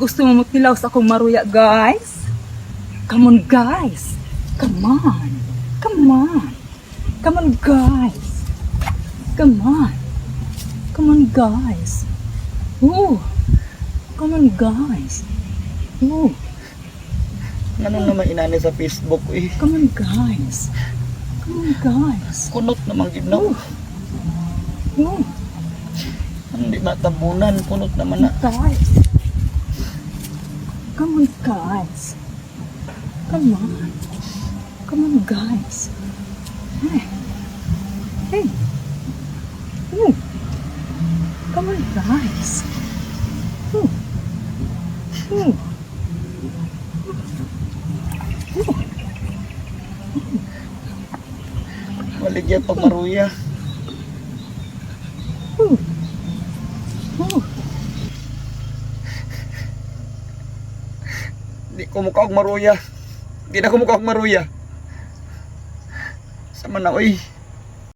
Gusto mo magtilaw sa akong Maruya, guys? Come on, guys. Come on. Come on. Come on, guys. Come on. Come on, guys. Ooh. Come on, guys. Ooh. Ano naman inani sa Facebook eh. Come on, guys. Come on, guys. Kunot naman ginaw. Ooh. Hindi matabunan. Kunot naman na. Guys. Come on, guys. Come on. Come on, guys. Hey. Hey. Ooh. Come on, guys. Ooh. Ooh. Ooh. Maligyan pag Maruya. Ooh. Ooh. Di ko mukha og Maruya. Di na ko mukha og Maruya. Sama na oy.